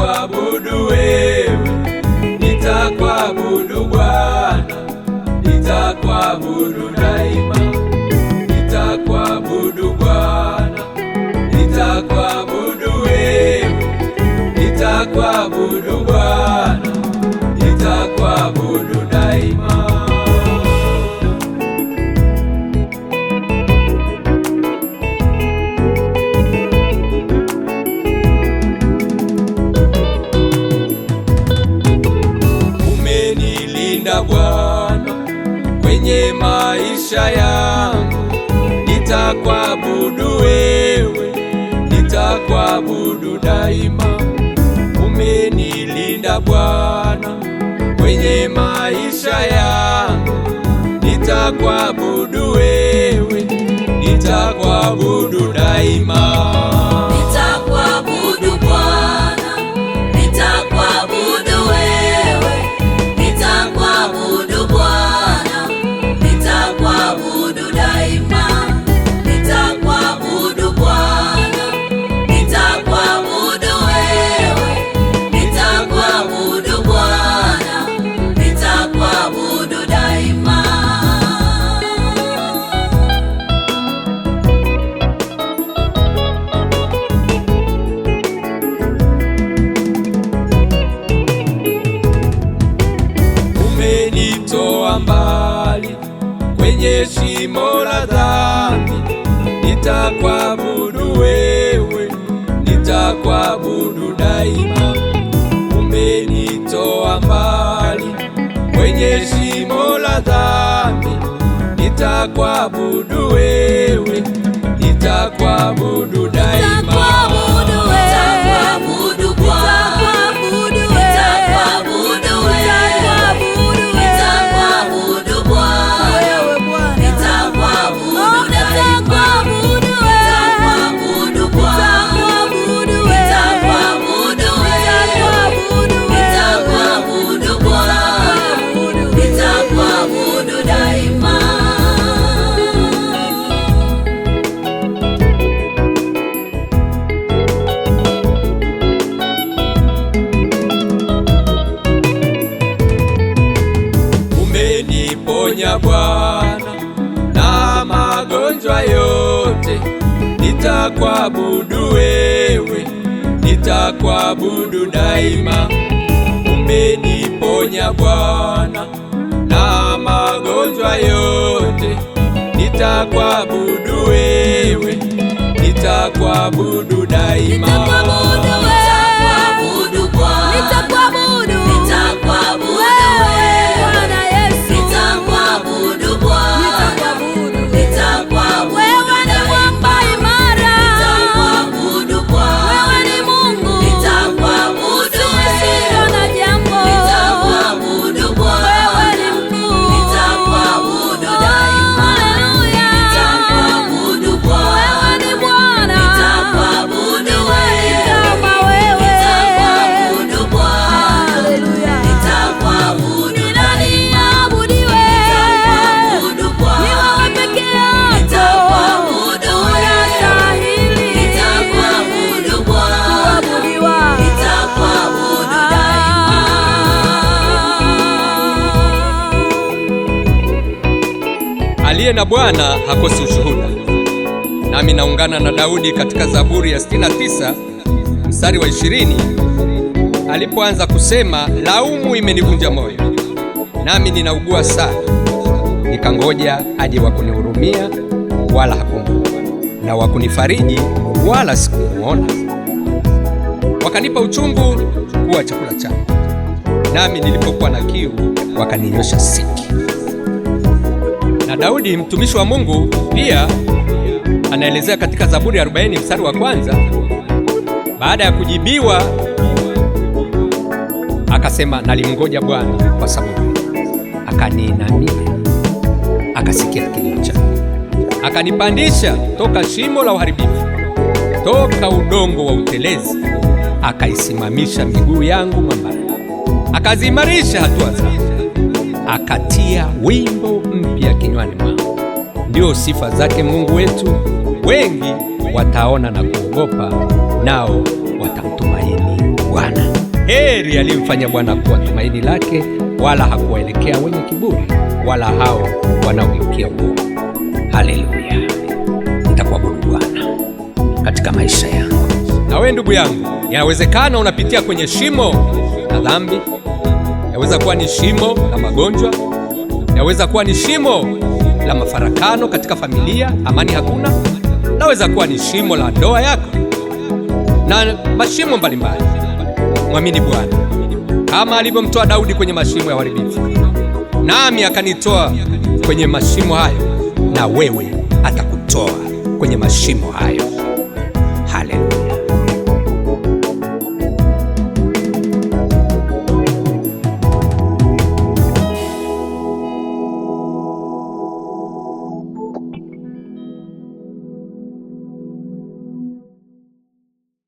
nitakuabudu wewe, nitakuabudu Bwana, nitakuabudu daima, nitakuabudu Bwana, nitakuabudu wewe, nitakuabudu Bwana, nitakuabudu daima. Umenilinda Bwana kwenye maisha yangu, nitakuabudu wewe, nitakuabudu daima. Umenilinda Bwana kwenye maisha yangu, nitakuabudu wewe, nitakuabudu daima. Nitakuabudu Bwana, nitakuabudu wewe, nitakuabudu Bwana, nitakuabudu daima. Nitakuabudu Bwana, nitakuabudu wewe, nitakuabudu Bwana, nitakuabudu daima. Umenitoa mbali kwenye shimo la dhambi, nitakuabudu wewe, nitakuabudu daima. Umenitoa mbali kwenye shimo la dhambi, nitakuabudu wewe, nitakuabudu daima. Nitakuabudu Bwana, nitakuabudu wewe, nitakuabudu Bwana, nitakuabudu daima. Nitakuabudu Bwana, nitakuabudu wewe, nitakuabudu Bwana, nitakuabudu daima. Umeniponya Bwana na magonjwa yote, nitakuabudu wewe, nitakuabudu daima. Umeniponya Bwana na magonjwa yote, nitakuabudu wewe, nitakuabudu daima. Nitakuabudu Bwana, nitakuabudu wewe, Bwana Yesu, nitakuabudu Bwana, nitakuabudu wewe, ni mwamba imara, nitakuabudu Bwana, wewe ni Mungu, nitakuabudu usio na jambo, nitakuabudu Bwana, wewe ni mkuu, nitakuabudu daima. Haleluya, nitakuabudu Bwana, wewe ni Bwana, nitakuabudu wewe, kama wewe, nitakuabudu Bwana, haleluya, nitakuabudu. Ni nani aabudiwe? Nitakuabudu Bwana, ni wewe peke yako, nitakuabudu wewe, unastahili, nitakuabudu Bwana, kuabudiwa, nitakuabudu daima. Aliye na Bwana hakosi ushuhuda. Nami naungana na Daudi katika Zaburi ya 69 mstari wa 20, alipoanza kusema, laumu imenivunja moyo, nami ninaugua sana, nikangoja aje wa kunihurumia, wala hakumwona, na wa kunifariji, wala sikumuona. Wakanipa uchungu kuwa chakula changu, nami nilipokuwa na kiu wakaninywesha siki. Na Daudi mtumishi wa Mungu pia anaelezea katika Zaburi 40 mstari wa kwanza, baada ya kujibiwa akasema, nalimngoja Bwana kwa sababu akaniinamia, akasikia kilio changu, akanipandisha toka shimo la uharibifu, toka udongo wa utelezi, akaisimamisha miguu yangu mwambani, akaziimarisha hatua zangu, akatia wimbo mpya kinywani mwangu. Ndio sifa zake Mungu wetu, wengi wataona na kuogopa, nao watamtumaini Bwana. Heri aliyemfanya Bwana kuwa tumaini lake, wala hakuwaelekea wenye kiburi, wala hao wanaogeukia uovu. Haleluya! Nitakuabudu Bwana katika maisha yangu. Na wewe ndugu yangu, yawezekana unapitia kwenye shimo la dhambi. Yaweza kuwa ni shimo la magonjwa, yaweza kuwa ni shimo la mafarakano katika familia, amani hakuna. Naweza kuwa ni shimo la ndoa yako na mashimo mbalimbali. Mwamini Bwana kama alivyomtoa Daudi kwenye mashimo ya uharibifu, nami akanitoa kwenye mashimo hayo, na wewe atakutoa kwenye mashimo hayo.